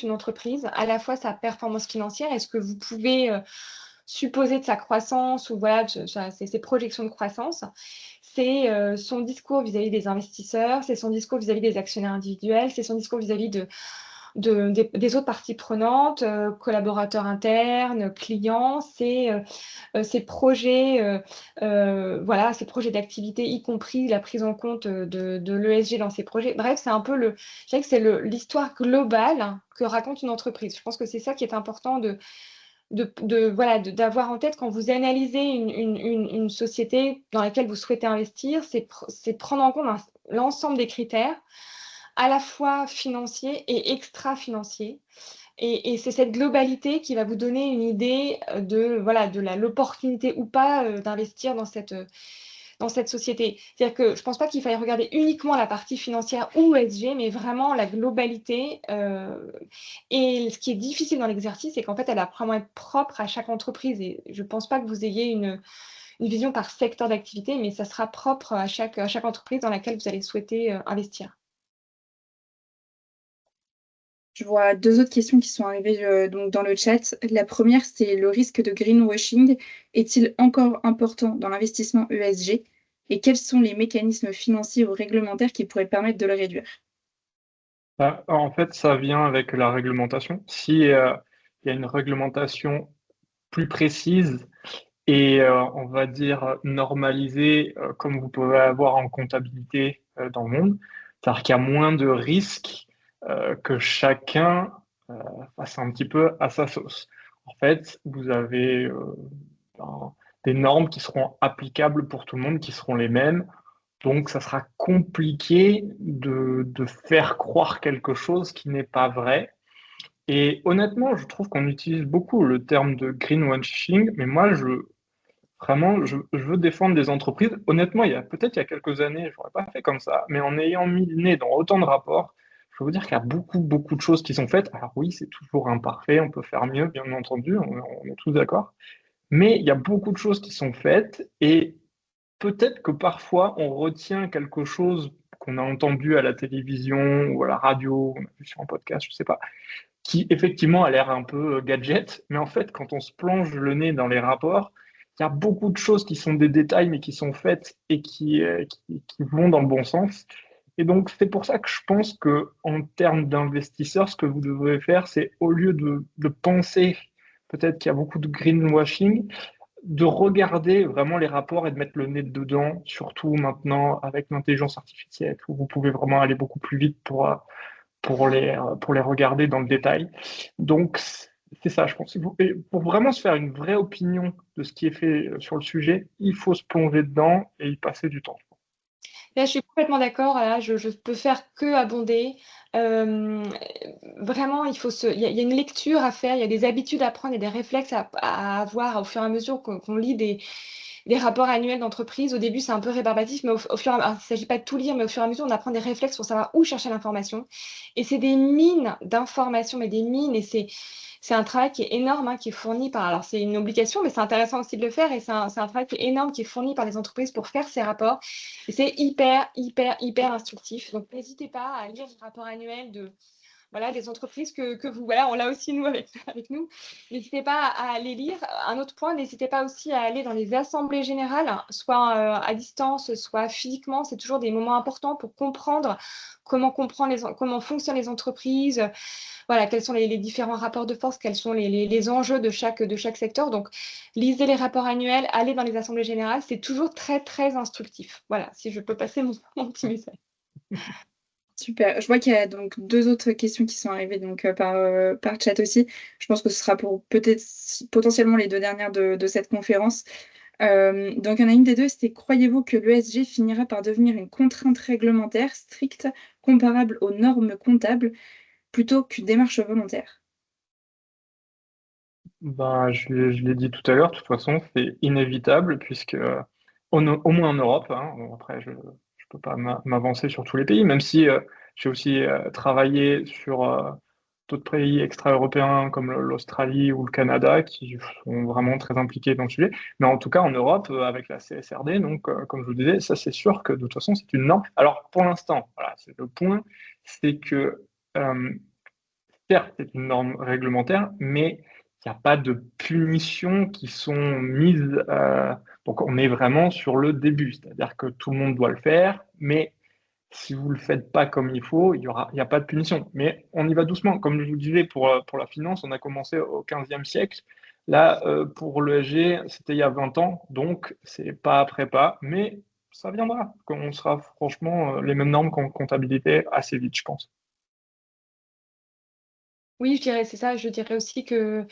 une entreprise, à la fois sa performance financière et ce que vous pouvez, supposer de sa croissance ou voilà, ses projections de croissance. C'est son discours vis-à-vis des investisseurs, c'est son discours vis-à-vis des actionnaires individuels, c'est son discours vis-à-vis des autres parties prenantes, collaborateurs internes, clients, c'est ses projets, voilà, ses projets d'activité, y compris la prise en compte de l'ESG dans ses projets. Bref, c'est un peu je dirais que c'est l'histoire globale que raconte une entreprise. Je pense que c'est ça qui est important voilà, d'avoir en tête quand vous analysez une société dans laquelle vous souhaitez investir, c'est prendre en compte l'ensemble des critères, à la fois financiers et extra-financiers. Et c'est cette globalité qui va vous donner une idée de voilà, de l'opportunité ou pas d'investir dans cette société. C'est-à-dire que je ne pense pas qu'il faille regarder uniquement la partie financière ou ESG, mais vraiment la globalité. Et ce qui est difficile dans l'exercice, c'est qu'en fait, elle va vraiment être propre à chaque entreprise. Et je ne pense pas que vous ayez une vision par secteur d'activité, mais ça sera propre à chaque entreprise dans laquelle vous allez souhaiter investir. Je vois 2 autres questions qui sont arrivées, donc dans le chat. La première, c'est: «Le risque de greenwashing est-il encore important dans l'investissement ESG et quels sont les mécanismes financiers ou réglementaires qui pourraient permettre de le réduire?» Bah, en fait, ça vient avec la réglementation. Si, il y a une réglementation plus précise et on va dire normalisée, comme vous pouvez avoir en comptabilité, dans le monde, c'est-à-dire qu'il y a moins de risques, que chacun, heu, fasse un petit peu à sa sauce. En fait, vous avez, ben, des normes qui seront applicables pour tout le monde, qui seront les mêmes. Donc ça sera compliqué de faire croire quelque chose qui n'est pas vrai. Et honnêtement, je trouve qu'on utilise beaucoup le terme de greenwashing, mais moi, vraiment, je veux défendre des entreprises. Honnêtement, il y a quelques années, je n'aurais pas fait comme ça, mais en ayant mis le nez dans autant de rapports, je peux vous dire qu'il y a beaucoup, beaucoup de choses qui sont faites. Alors oui, c'est toujours imparfait, on peut faire mieux, bien entendu, on est tous d'accord. Mais il y a beaucoup de choses qui sont faites et peut-être que parfois on retient quelque chose qu'on a entendu à la télévision ou à la radio, on a vu sur un podcast, je sais pas, qui effectivement a l'air un peu gadget, mais en fait, quand on se plonge le nez dans les rapports, il y a beaucoup de choses qui sont des détails, mais qui sont faites et qui vont dans le bon sens. Et donc, c'est pour ça que je pense que en termes d'investisseurs, ce que vous devez faire, c'est au lieu de penser peut-être qu'il y a beaucoup de greenwashing, de regarder vraiment les rapports et de mettre le nez dedans, surtout maintenant avec l'intelligence artificielle, où vous pouvez vraiment aller beaucoup plus vite pour les regarder dans le détail. Donc, c'est ça, je pense. Et pour vraiment se faire une vraie opinion de ce qui est fait sur le sujet, il faut se plonger dedans et y passer du temps. Là, je suis complètement d'accord. Là, je peux faire que abonder. Vraiment, il y a une lecture à faire, il y a des habitudes à prendre, il y a des réflexes à avoir au fur et à mesure qu'on lit des rapports annuels d'entreprise. Au début, c'est un peu rébarbatif, mais au fur et à mesure, il ne s'agit pas de tout lire, mais au fur et à mesure, on apprend des réflexes pour savoir où chercher l'information. Et c'est des mines d'informations, mais des mines, et c'est un travail qui est énorme, hein, qui est fourni par. Alors, c'est une obligation, mais c'est intéressant aussi de le faire, et c'est un travail qui est énorme, qui est fourni par les entreprises pour faire ces rapports. Et c'est hyper, hyper, hyper instructif. Donc, n'hésitez pas à lire le rapport annuel voilà, des entreprises que vous, voilà, on l'a aussi nous avec nous. N'hésitez pas à aller lire. Un autre point, n'hésitez pas aussi à aller dans les assemblées générales, soit à distance, soit physiquement. C'est toujours des moments importants pour comprendre comment fonctionnent les entreprises, voilà, quels sont les différents rapports de force, quels sont les enjeux de chaque secteur. Donc, lisez les rapports annuels, allez dans les assemblées générales, c'est toujours très, très instructif. Voilà, si je peux passer mon petit message. Super. Je vois qu'il y a donc 2 autres questions qui sont arrivées donc, par chat aussi. Je pense que ce sera pour peut-être potentiellement les 2 dernières de cette conférence. Donc il y en a une des 2, c'était: «Croyez-vous que l'ESG finira par devenir une contrainte réglementaire stricte, comparable aux normes comptables, plutôt qu'une démarche volontaire?» Ben, je l'ai dit tout à l'heure, de toute façon, c'est inévitable puisque, au moins en Europe, hein, bon après je peux pas m'avancer sur tous les pays, même si, j'ai aussi, travaillé sur, d'autres pays extra-européens comme l'Australie ou le Canada qui sont vraiment très impliqués dans le sujet. Mais en tout cas en Europe, avec la CSRD, donc, comme je vous disais, ça c'est sûr que de toute façon c'est une norme. Alors pour l'instant, voilà, c'est le point, c'est que, certes, c'est une norme réglementaire, mais il n'y a pas de punitions qui sont mises, donc on est vraiment sur le début. C'est-à-dire que tout le monde doit le faire, mais si vous le faites pas comme il faut, il y a pas de punition. Mais on y va doucement. Comme je vous disais pour la finance, on a commencé au 15e siècle. Là, pour l'ESG, c'était il y a 20 ans, donc c'est pas après pas, mais ça viendra. On sera franchement, les mêmes normes qu'en comptabilité assez vite, je pense. Oui, je dirais, c'est ça. Je dirais aussi que,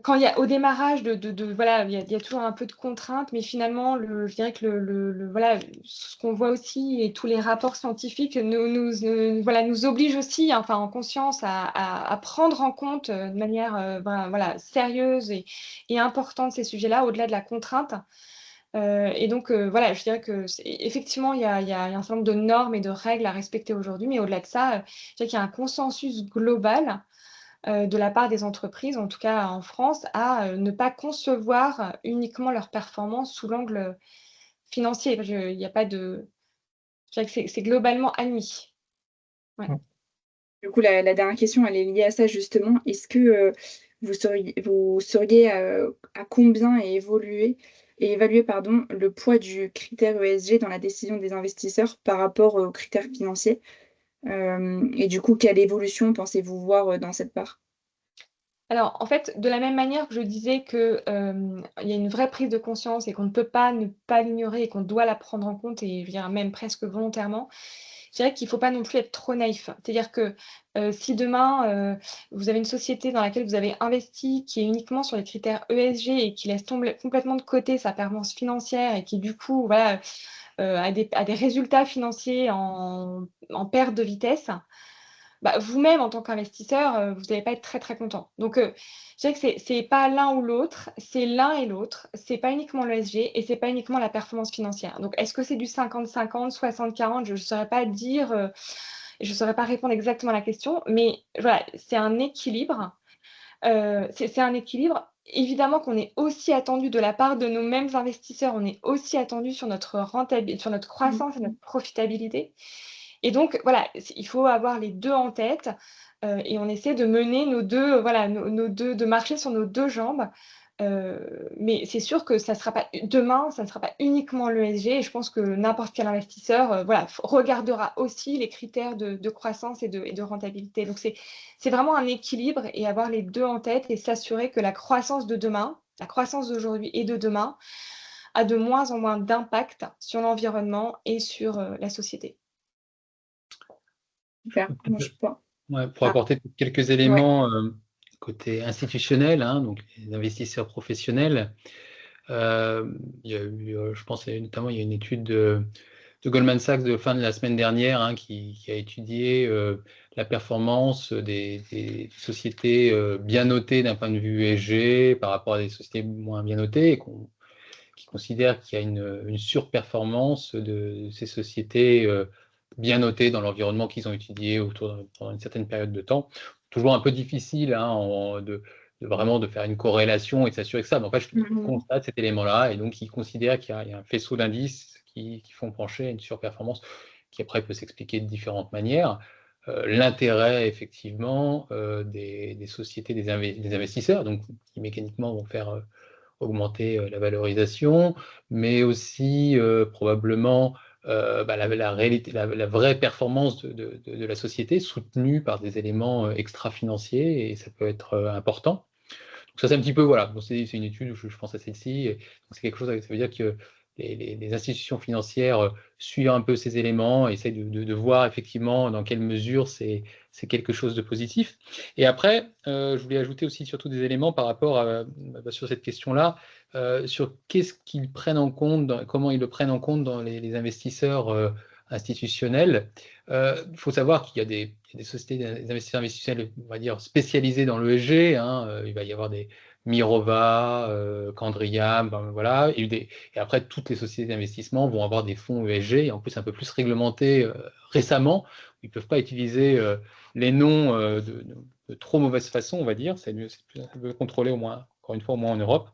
quand il y a au démarrage voilà, il y a toujours un peu de contraintes, mais finalement, je dirais que voilà, ce qu'on voit aussi et tous les rapports scientifiques voilà, nous obligent aussi, enfin, en conscience à prendre en compte, de manière, ben, voilà, sérieuse et importante ces sujets-là, au-delà de la contrainte. Et donc, voilà, je dirais que c'est effectivement, il y a un certain nombre de normes et de règles à respecter aujourd'hui, mais au-delà de ça, je dirais qu'il y a un consensus global de la part des entreprises, en tout cas en France, à ne pas concevoir uniquement leurs performances sous l'angle financier. Il y a pas de Je dirais que c'est globalement admis. Ouais. Du coup, la dernière question, elle est liée à ça justement. Est-ce que, vous sauriez, à combien évaluer, pardon, le poids du critère ESG dans la décision des investisseurs par rapport aux critères financiers? Et du coup, quelle évolution pensez-vous voir, dans cette part? Alors, en fait, de la même manière que je disais que, il y a une vraie prise de conscience et qu'on ne peut pas ne pas l'ignorer et qu'on doit la prendre en compte et je dirais même presque volontairement, je dirais qu'il ne faut pas non plus être trop naïf. C'est-à-dire que, si demain, vous avez une société dans laquelle vous avez investi qui est uniquement sur les critères ESG et qui laisse tomber complètement de côté sa performance financière et qui du coup, voilà, a des résultats financiers en perte de vitesse, bah, vous-même en tant qu'investisseur, vous n'allez pas être très, très content. Donc, je dirais que c'est pas l'un ou l'autre, c'est l'un et l'autre. C'est pas uniquement l'ESG et c'est pas uniquement la performance financière. Donc, est-ce que c'est du 50-50, 60-40? Je ne saurais pas dire, je ne saurais pas répondre exactement à la question, mais voilà, c'est un équilibre. C'est un équilibre. Évidemment qu'on est aussi attendu de la part de nos mêmes investisseurs, on est aussi attendu sur sur notre Mmh. croissance et notre profitabilité. Et donc voilà, il faut avoir les 2 en tête, et on essaie de mener nos 2, voilà, nos 2, de marcher sur nos 2 jambes. Mais c'est sûr que ça sera pas demain, ça ne sera pas uniquement l'ESG et je pense que n'importe quel investisseur, voilà, regardera aussi les critères de croissance et de rentabilité. Donc c'est vraiment un équilibre et avoir les 2 en tête et s'assurer que la croissance de demain, la croissance d'aujourd'hui et de demain a de moins en moins d'impact sur l'environnement et sur, la société. Super. Moi, je sais pas. Ouais, pour Ah, apporter quelques ouais. éléments côté institutionnel, hein, donc les investisseurs professionnels. Il y a eu, je pense notamment, il y a une étude de Goldman Sachs de fin de la semaine dernière qui a étudié la performance des sociétés bien notées d'un point de vue ESG par rapport à des sociétés moins bien notées et qui considère qu'il y a une surperformance de ces sociétés bien notées dans l'environnement qu'ils ont étudié pendant une certaine période de temps. Toujours un peu difficile hein, de vraiment de faire une corrélation et de s'assurer que ça. Mais en fait, je constate cet élément-là et donc ils considèrent qu'il y a un faisceau d'indices qui font pencher à une surperformance qui après peut s'expliquer de différentes manières. L'intérêt effectivement des sociétés, des investisseurs, donc qui mécaniquement vont faire augmenter la valorisation, mais aussi probablement la réalité, la vraie performance de la société soutenue par des éléments extra-financiers, et ça peut être important. Donc ça, c'est un petit peu, voilà, bon, c'est une étude où je pense à celle-ci, c'est quelque chose, ça veut dire que les institutions financières suivent un peu ces éléments, essayent de voir effectivement dans quelle mesure c'est quelque chose de positif. Et après, je voulais ajouter aussi surtout des éléments par rapport sur cette question-là, sur qu'est-ce qu'ils prennent en compte, comment ils le prennent en compte dans les investisseurs institutionnels. Il faut savoir qu'il y a des sociétés, des investisseurs institutionnels, on va dire, spécialisés dans l'ESG. Hein, il va y avoir des Mirova, Candriam, voilà. Et après, toutes les sociétés d'investissement vont avoir des fonds ESG, et en plus un peu plus réglementés récemment. Ils ne peuvent pas utiliser les noms de trop mauvaise façon, on va dire. C'est un peu contrôlé, au moins, encore une fois, au moins en Europe.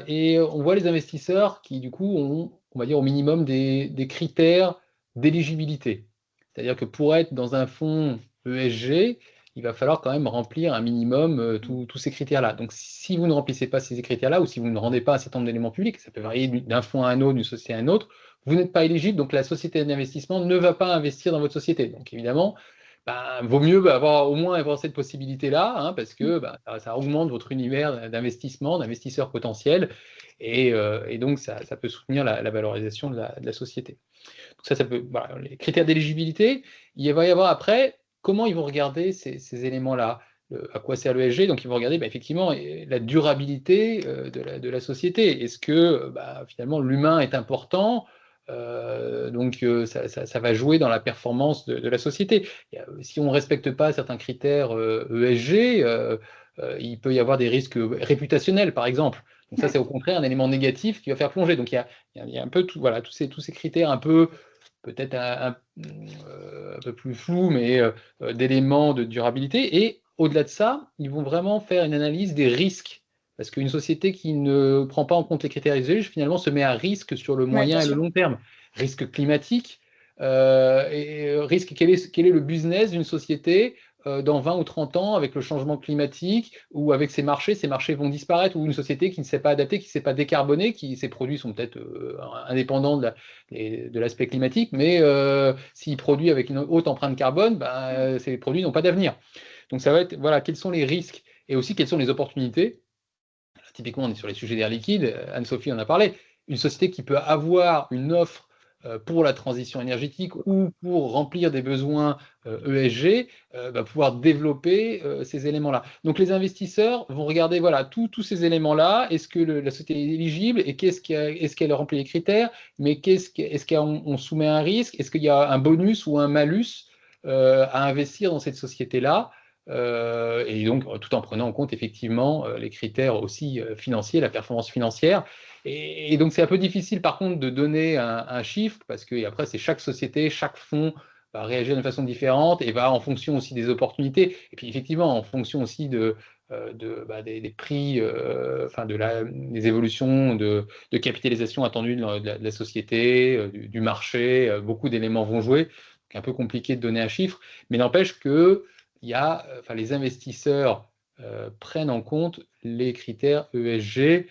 Et on voit les investisseurs qui, du coup, ont, on va dire, au minimum des critères d'éligibilité. C'est-à-dire que pour être dans un fonds ESG, il va falloir quand même remplir un minimum tous ces critères-là. Donc, si vous ne remplissez pas ces critères-là, ou si vous ne rendez pas un certain nombre d'éléments publics, ça peut varier d'un fonds à un autre, d'une société à un autre, vous n'êtes pas éligible, donc la société d'investissement ne va pas investir dans votre société. Donc, évidemment, vaut mieux au moins avoir cette possibilité-là, hein, parce que ça augmente votre univers d'investissement, d'investisseurs potentiels, et donc ça peut soutenir la valorisation de la société. Donc ça peut, voilà, les critères d'éligibilité. Il va y avoir après, comment ils vont regarder ces éléments-là, à quoi sert l'ESG. Donc ils vont regarder effectivement la durabilité de la société. Est-ce que finalement l'humain est important? Donc ça va jouer dans la performance de la société. Si on ne respecte pas certains critères ESG, il peut y avoir des risques réputationnels, par exemple. Donc ça, c'est au contraire un élément négatif qui va faire plonger. Donc il y a un peu voilà, tous ces critères un peu peut-être un peu plus flous, mais d'éléments de durabilité. Et au-delà de ça, ils vont vraiment faire une analyse des risques. Parce qu'une société qui ne prend pas en compte les critères ESG, finalement, se met à risque sur le moyen et le long terme. Risque climatique, risque, quel est le business d'une société dans 20 ou 30 ans avec le changement climatique ou avec ces marchés vont disparaître, ou une société qui ne s'est pas adaptée, qui ne s'est pas décarbonée, ses produits sont peut-être indépendants de l'aspect climatique, mais s'il produit avec une haute empreinte carbone, ces produits n'ont pas d'avenir. Donc ça va être, voilà, quels sont les risques et aussi quelles sont les opportunités. Typiquement, on est sur les sujets d'air liquide, Anne-Sophie en a parlé, une société qui peut avoir une offre pour la transition énergétique ou pour remplir des besoins ESG, va pouvoir développer ces éléments-là. Donc les investisseurs vont regarder voilà, tous ces éléments-là. Est-ce que la société est éligible et est-ce qu'elle remplit les critères, mais est-ce qu'on soumet un risque? Est-ce qu'il y a un bonus ou un malus à investir dans cette société-là? Et donc tout en prenant en compte effectivement les critères aussi financiers, la performance financière. Et donc c'est un peu difficile par contre de donner un chiffre, parce que après c'est chaque société, chaque fonds va réagir d'une façon différente et va en fonction aussi des opportunités, et puis effectivement en fonction aussi des prix, des évolutions de capitalisation attendues de la société, du marché. Beaucoup d'éléments vont jouer, donc un peu compliqué de donner un chiffre, mais n'empêche que les investisseurs prennent en compte les critères ESG,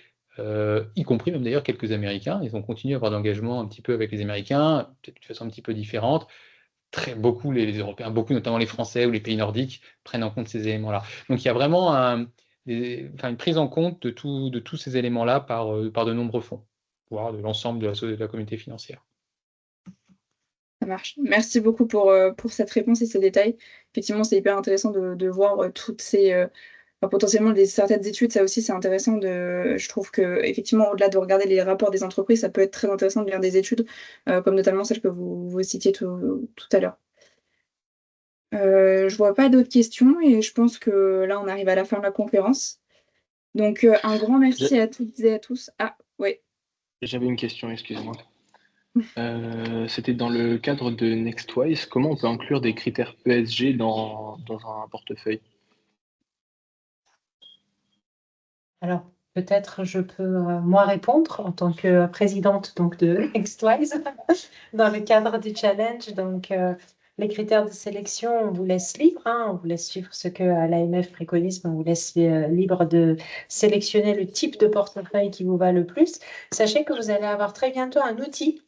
y compris même d'ailleurs quelques Américains. Ils ont continué à avoir d'engagement un petit peu avec les Américains, peut-être de façon un petit peu différente. Beaucoup les Européens, beaucoup notamment les Français ou les pays nordiques, prennent en compte ces éléments-là. Donc il y a vraiment une prise en compte de tous ces éléments-là par de nombreux fonds, voire de l'ensemble de la communauté financière. marche. Merci beaucoup pour cette réponse et ces détails. Effectivement, c'est hyper intéressant de voir toutes ces potentiellement certaines études. Ça aussi, c'est intéressant je trouve que effectivement, au-delà de regarder les rapports des entreprises, ça peut être très intéressant de lire des études, comme notamment celle que vous citiez tout à l'heure. Je vois pas d'autres questions et je pense que là, on arrive à la fin de la conférence. Donc, un grand merci à toutes et à tous. Ah, ouais. J'avais une question, excusez-moi. C'était dans le cadre de Nextwise, comment on peut inclure des critères ESG dans un portefeuille? Alors, peut-être je peux moi répondre en tant que présidente donc, de Nextwise dans le cadre du challenge. Donc, les critères de sélection, on vous laisse libre, on vous laisse suivre ce que l'AMF préconise, mais on vous laisse libre de sélectionner le type de portefeuille qui vous va le plus. Sachez que vous allez avoir très bientôt un outil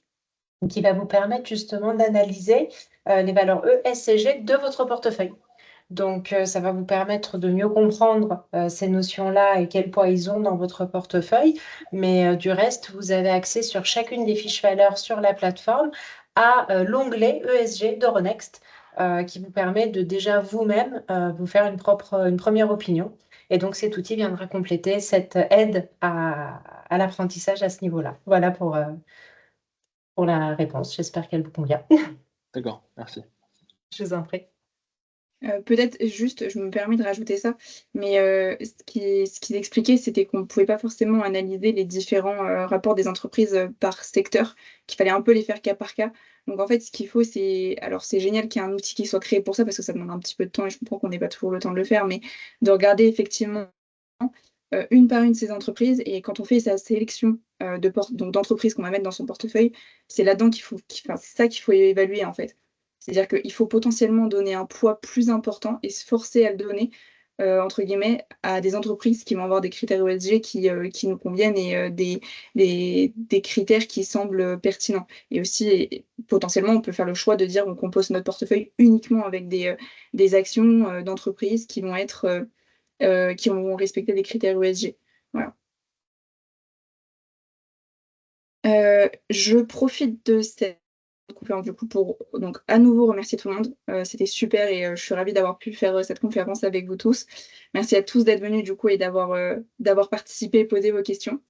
qui va vous permettre justement d'analyser les valeurs ESG de votre portefeuille. Donc, ça va vous permettre de mieux comprendre ces notions-là et quel poids ils ont dans votre portefeuille. Mais du reste, vous avez accès sur chacune des fiches valeurs sur la plateforme à l'onglet ESG d'Euronext qui vous permet de déjà vous-même vous faire une première opinion. Et donc, cet outil viendra compléter cette aide à l'apprentissage à ce niveau-là. Voilà pour la réponse. J'espère qu'elle vous convient. D'accord, merci. Je vous en prie. Peut-être juste, je me permets de rajouter ça, mais ce qu'ils expliquaient, c'était qu'on ne pouvait pas forcément analyser les différents rapports des entreprises par secteur, qu'il fallait un peu les faire cas par cas. Donc en fait, ce qu'il faut, c'est génial qu'il y ait un outil qui soit créé pour ça, parce que ça demande un petit peu de temps et je comprends qu'on n'ait pas toujours le temps de le faire, mais de regarder effectivement une par une ces entreprises. Et quand on fait sa sélection d'entreprises qu'on va mettre dans son portefeuille, c'est là-dedans c'est ça qu'il faut évaluer en fait. C'est-à-dire qu'il faut potentiellement donner un poids plus important et se forcer à le donner, entre guillemets, à des entreprises qui vont avoir des critères ESG qui nous conviennent et des critères qui semblent pertinents. Et aussi, potentiellement, on peut faire le choix de dire on compose notre portefeuille uniquement avec des actions d'entreprises qui vont respecter des critères ESG. Voilà. Je profite de cette conférence du coup pour donc à nouveau remercier tout le monde. C'était super et je suis ravie d'avoir pu faire cette conférence avec vous tous. Merci à tous d'être venus du coup et d'avoir participé et posé vos questions.